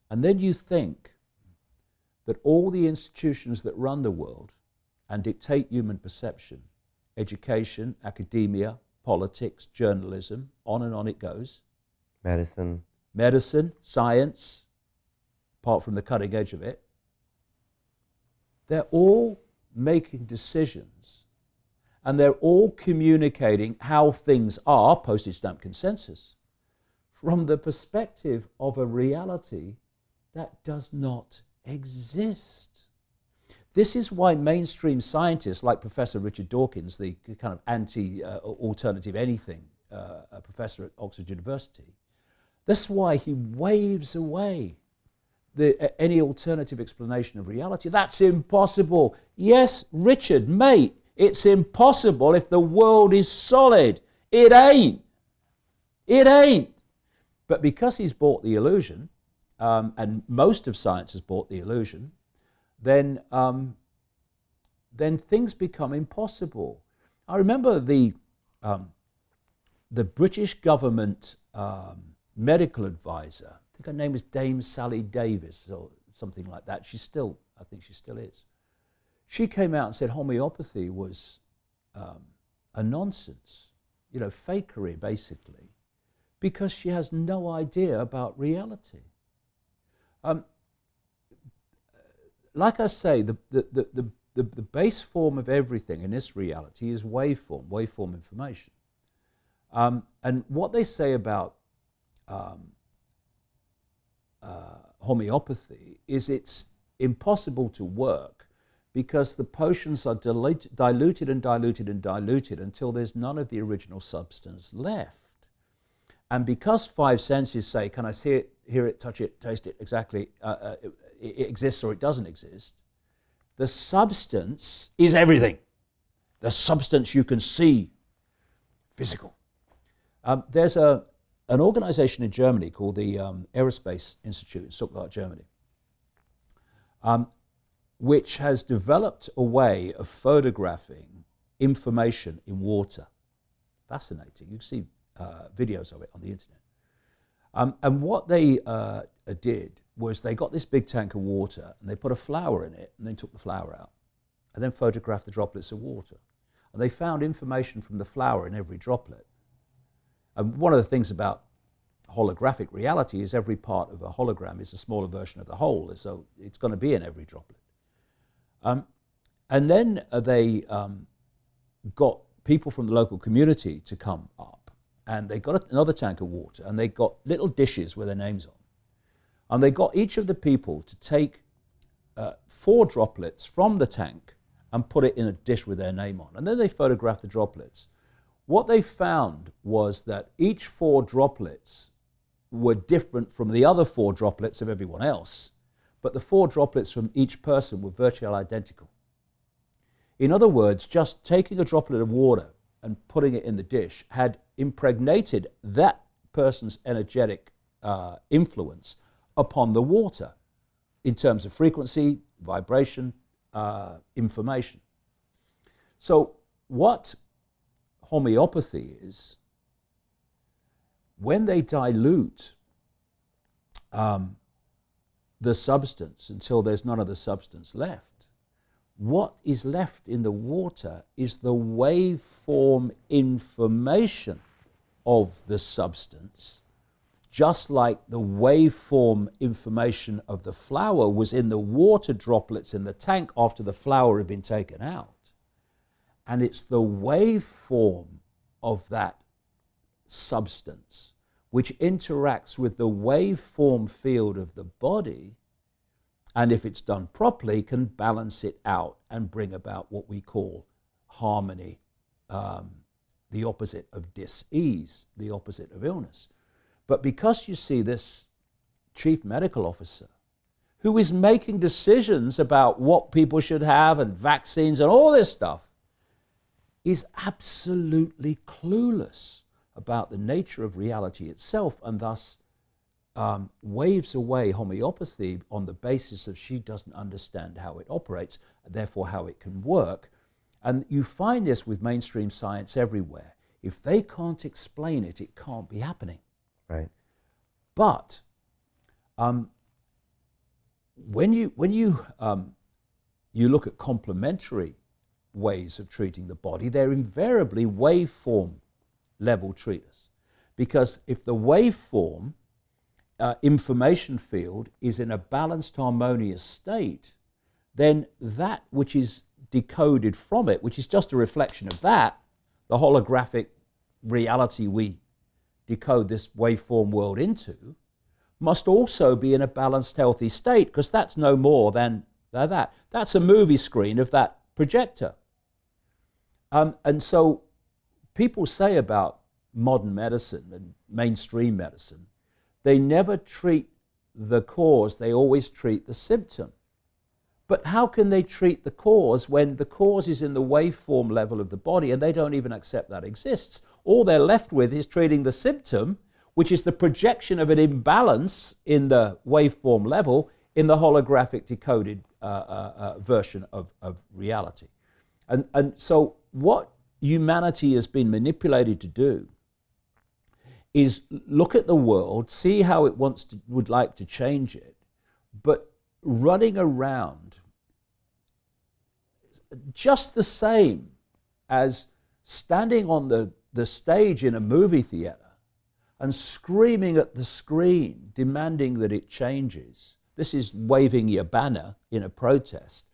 And then you think that all the institutions that run the world and dictate human perception, education, academia, politics, journalism, on and on it goes. Medicine, science, apart from the cutting edge of it, they're all making decisions and they're all communicating how things are, postage stamp consensus, from the perspective of a reality that does not exist. This is why mainstream scientists like Professor Richard Dawkins, the kind of anti-alternative anything professor at Oxford University, that's why he waves away any alternative explanation of reality. That's impossible. Yes, Richard, mate, it's impossible if the world is solid. It ain't. It ain't. But because he's bought the illusion, and most of science has bought the illusion, then things become impossible. I remember the British government medical advisor, I think her name was Dame Sally Davis or something like that. I think she still is. She came out and said homeopathy was a nonsense, fakery basically, because she has no idea about reality. Like I say, the base form of everything in this reality is waveform information. And what they say about homeopathy is it's impossible to work because the potions are diluted and diluted and diluted until there's none of the original substance left. And because five senses say, can I see it, hear it, touch it, taste it, exactly, it exists or it doesn't exist, the substance is everything. The substance you can see, physical. There's an organization in Germany called the Aerospace Institute in Stuttgart, Germany, which has developed a way of photographing information in water. Fascinating. You can see videos of it on the internet. And what they did was they got this big tank of water and they put a flower in it and then took the flower out and then photographed the droplets of water. And they found information from the flower in every droplet. And one of the things about holographic reality is every part of a hologram is a smaller version of the whole, so it's going to be in every droplet. And then they got people from the local community to come up, and they got another tank of water, and they got little dishes with their names on. And they got each of the people to take 4 droplets from the tank and put it in a dish with their name on. And then they photographed the droplets. What they found was that each 4 droplets were different from the other 4 droplets of everyone else, but the 4 droplets from each person were virtually identical. In other words, just taking a droplet of water and putting it in the dish had impregnated that person's energetic influence upon the water in terms of frequency, vibration, information. So what homeopathy is, when they dilute the substance until there's none of the substance left, what is left in the water is the waveform information of the substance, just like the waveform information of the flower was in the water droplets in the tank after the flower had been taken out. And it's the waveform of that substance which interacts with the waveform field of the body, and if it's done properly, can balance it out and bring about what we call harmony, the opposite of dis-ease, the opposite of illness. But because you see this chief medical officer who is making decisions about what people should have and vaccines and all this stuff, is absolutely clueless about the nature of reality itself, and thus waves away homeopathy on the basis of she doesn't understand how it operates, and therefore how it can work. And you find this with mainstream science everywhere. If they can't explain it, it can't be happening. Right. But when you look at complementary ways of treating the body, they're invariably waveform level treaters. Because if the waveform information field is in a balanced, harmonious state, then that which is decoded from it, which is just a reflection of that, the holographic reality we decode this waveform world into, must also be in a balanced, healthy state, because that's no more than that. That's a movie screen of that projector. And so people say about modern medicine and mainstream medicine, they never treat the cause, they always treat the symptom. But how can they treat the cause when the cause is in the waveform level of the body and they don't even accept that exists? All they're left with is treating the symptom, which is the projection of an imbalance in the waveform level in the holographic decoded version of reality. And so what humanity has been manipulated to do is look at the world, see how it would like to change it, but running around just the same as standing on the stage in a movie theater and screaming at the screen, demanding that it changes. This is waving your banner in a protest.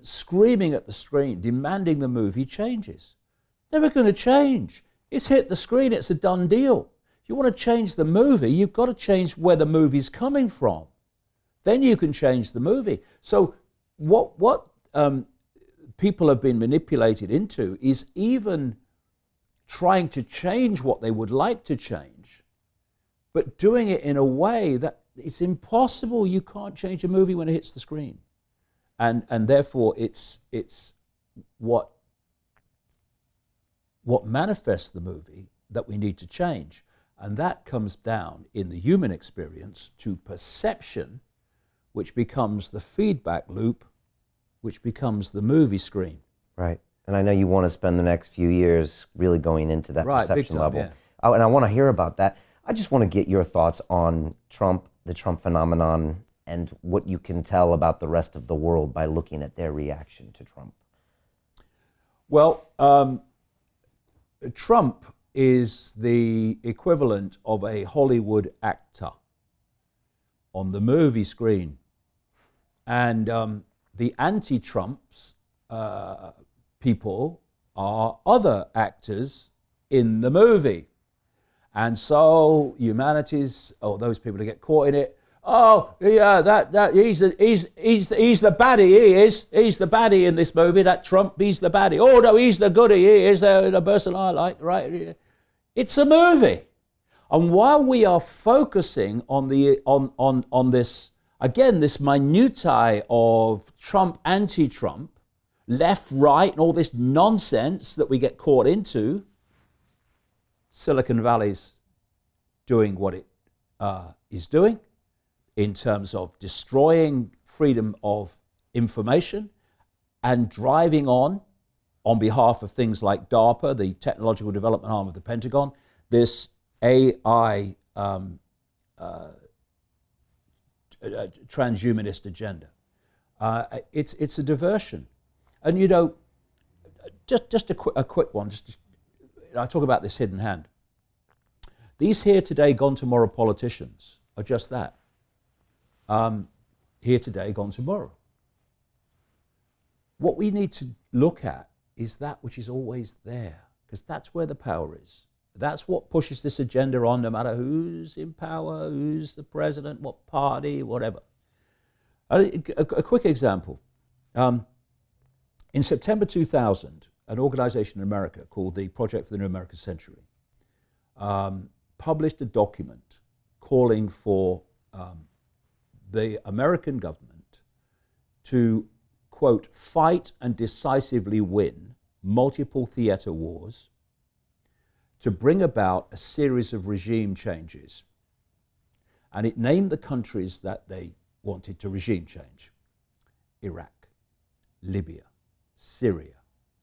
Screaming at the screen, demanding the movie changes. Never going to change. It's hit the screen, it's a done deal. If you want to change the movie, you've got to change where the movie's coming from. Then you can change the movie. So what people have been manipulated into is even trying to change what they would like to change, but doing it in a way that it's impossible. You can't change a movie when it hits the screen. And therefore it's what manifests the movie that we need to change. And that comes down in the human experience to perception, which becomes the feedback loop, which becomes the movie screen. Right. And I know you want to spend the next few years really going into that perception level. Yeah. And I want to hear about that. I just want to get your thoughts on Trump, the Trump phenomenon, and what you can tell about the rest of the world by looking at their reaction to Trump. Well, Trump is the equivalent of a Hollywood actor on the movie screen. And the anti-Trumps people are other actors in the movie. And so humanities, those people who get caught in it, he's the baddie, he is. He's the baddie in this movie, that Trump, he's the baddie. Oh no, he's the goodie, he is the person I like, right? It's a movie. And while we are focusing on this, again, this minutiae of Trump, anti-Trump, left, right, and all this nonsense that we get caught into, Silicon Valley's doing what it is doing in terms of destroying freedom of information and driving on behalf of things like DARPA, the technological development arm of the Pentagon, this AI transhumanist agenda. It's a diversion. And you know, just a quick one, I talk about this hidden hand. These here today, gone tomorrow politicians are just that. Here today, gone tomorrow. What we need to look at is that which is always there, because that's where the power is. That's what pushes this agenda on, no matter who's in power, who's the president, what party, whatever. A quick example. In September 2000, an organization in America called the Project for the New American Century published a document calling for the American government to, quote, fight and decisively win multiple theater wars, to bring about a series of regime changes. And it named the countries that they wanted to regime change: Iraq, Libya, Syria,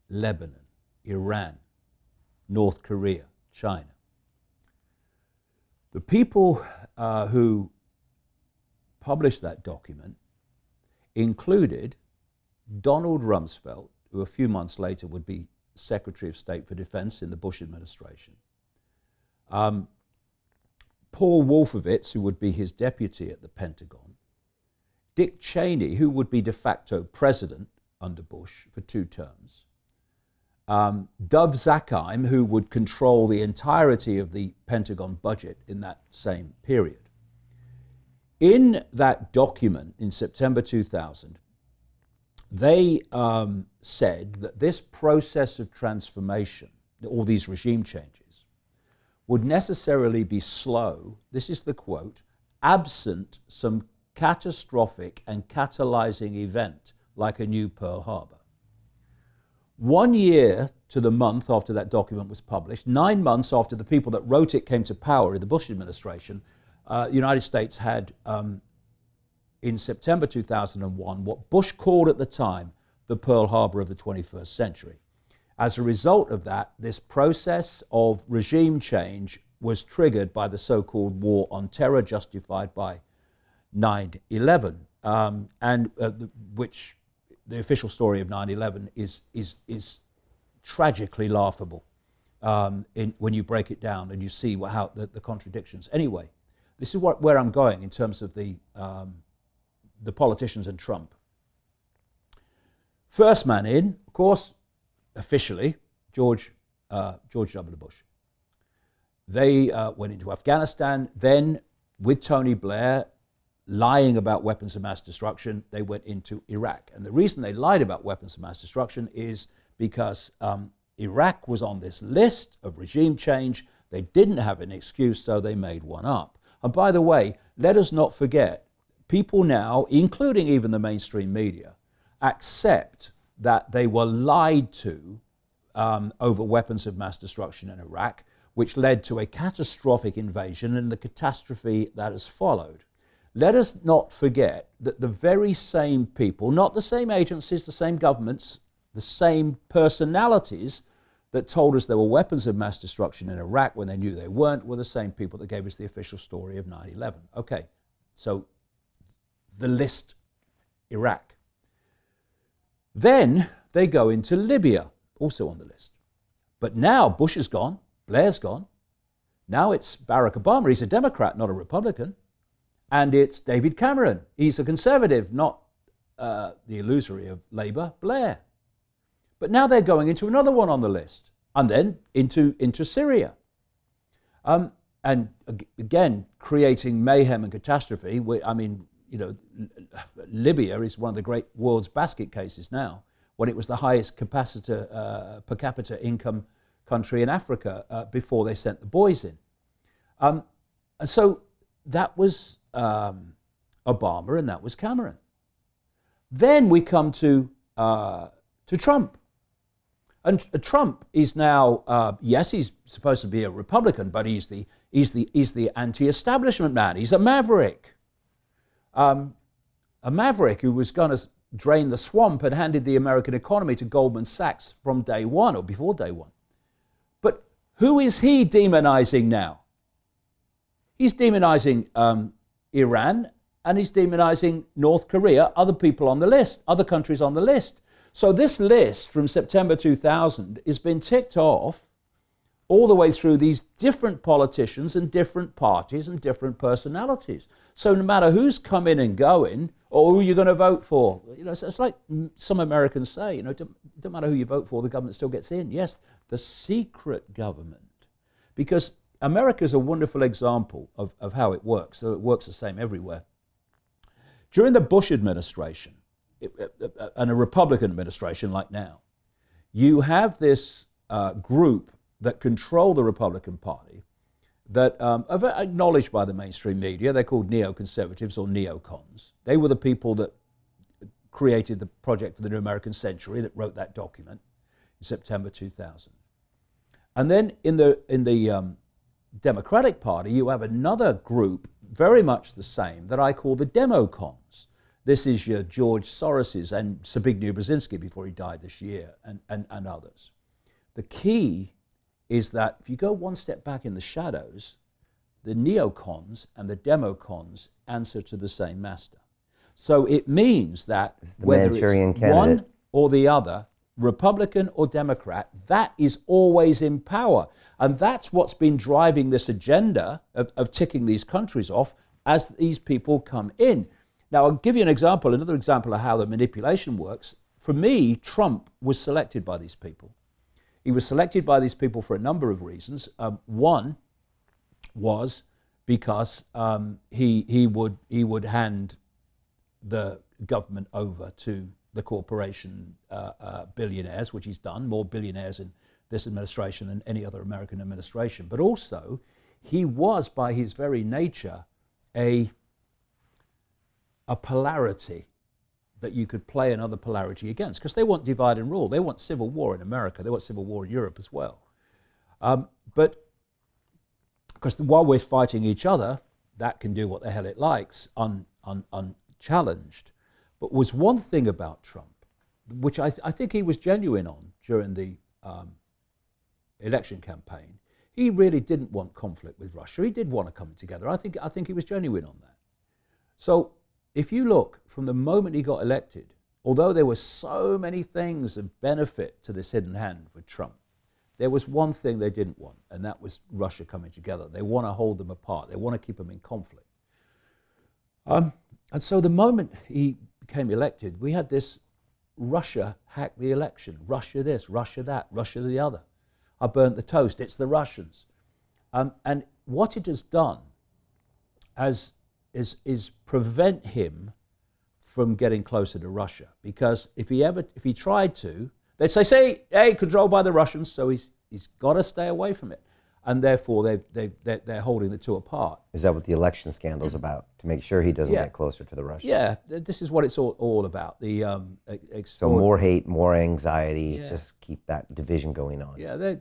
Lebanon, Iran, North Korea, China. The people who published that document included Donald Rumsfeld, who a few months later would be Secretary of State for Defense in the Bush administration, Paul Wolfowitz, who would be his deputy at the Pentagon, Dick Cheney, who would be de facto president under Bush for 2 terms, Dov Zakheim, who would control the entirety of the Pentagon budget in that same period. In that document in September 2000, they said that this process of transformation, all these regime changes, would necessarily be slow, this is the quote, absent some catastrophic and catalyzing event like a new Pearl Harbor. 1 year to the month after that document was published, 9 months after the people that wrote it came to power in the Bush administration, the United States had, in September 2001, what Bush called at the time the Pearl Harbor of the 21st century. As a result of that, this process of regime change was triggered by the so-called war on terror justified by 9/11, which the official story of 9/11 is tragically laughable when you break it down and you see how the contradictions. Anyway, this is where I'm going in terms of the politicians and Trump. First man in, of course, officially, George W. Bush. They went into Afghanistan. Then, with Tony Blair lying about weapons of mass destruction, they went into Iraq. And the reason they lied about weapons of mass destruction is because Iraq was on this list of regime change. They didn't have an excuse, so they made one up. And by the way, let us not forget, people now, including even the mainstream media, accept that they were lied to over weapons of mass destruction in Iraq, which led to a catastrophic invasion and the catastrophe that has followed. Let us not forget that the very same people, not the same agencies, the same governments, the same personalities that told us there were weapons of mass destruction in Iraq when they knew they weren't, were the same people that gave us the official story of 9/11. Okay, so the list, Iraq. Then they go into Libya, also on the list. But now Bush is gone, Blair's gone. Now it's Barack Obama. He's a Democrat, not a Republican. And it's David Cameron. He's a conservative, not the illusory of Labour, Blair. But now they're going into another one on the list, and then into Syria. And again, creating mayhem and catastrophe. I mean, you know, Libya is one of the great world's basket cases now, when it was the highest per capita income country in Africa before they sent the boys in. And so that was Obama, and that was Cameron. Then we come to Trump. And Trump is now, yes, he's supposed to be a Republican, but he's the anti-establishment man. He's a maverick. A maverick who was going to drain the swamp and handed the American economy to Goldman Sachs from day one or before day one. But who is he demonizing now? He's demonizing Iran, and he's demonizing North Korea, other people on the list, other countries on the list. So this list from September 2000 has been ticked off all the way through these different politicians and different parties and different personalities. So no matter who's coming and going or who you're going to vote for, you know, it's like some Americans say, you know, it don't matter who you vote for, the government still gets in. Yes, the secret government. Because America is a wonderful example of how it works. So it works the same everywhere. During the Bush administration, and a Republican administration like now, you have this group that control the Republican Party that are acknowledged by the mainstream media. They're called neoconservatives or neocons. They were the people that created the Project for the New American Century, that wrote that document in September 2000. And then in the Democratic Party, you have another group, very much the same, that I call the democons. This is your George Soros's and Zbigniew Brzezinski before he died this year, and others. The key is that if you go one step back in the shadows, the neocons and the democons answer to the same master. So it means that whether Manchurian it's candidate. one or the other, Republican or Democrat, that is always in power. And that's what's been driving this agenda of ticking these countries off as these people come in. Now, I'll give you another example of how the manipulation works. For me, Trump was selected by these people. He was selected by these people for a number of reasons. One was because he would hand the government over to the corporation billionaires, which he's done, more billionaires in this administration than any other American administration. But also, he was, by his very nature, a polarity that you could play another polarity against, because they want divide and rule. They want civil war in America. They want civil war in Europe as well. But because while we're fighting each other, that can do what the hell it likes, unchallenged. But was one thing about Trump, which I think he was genuine on during the election campaign. He really didn't want conflict with Russia. He did want to come together. I think he was genuine on that. So if you look from the moment he got elected, although there were so many things of benefit to this hidden hand for Trump, there was one thing they didn't want, and that was Russia coming together. They want to hold them apart. They want to keep them in conflict. And so the moment he became elected, we had this Russia hacked the election. Russia this, Russia that, Russia the other. I burnt the toast. It's the Russians. And what it has done is prevent him from getting closer to Russia. Because if he tried to, they'd say, hey, controlled by the Russians, so he's got to stay away from it. And therefore, they're holding the two apart. Is that what the election scandal's about? To make sure he doesn't get closer to the Russians? Yeah, this is what it's all about. So more hate, more anxiety, just keep that division going on. Yeah,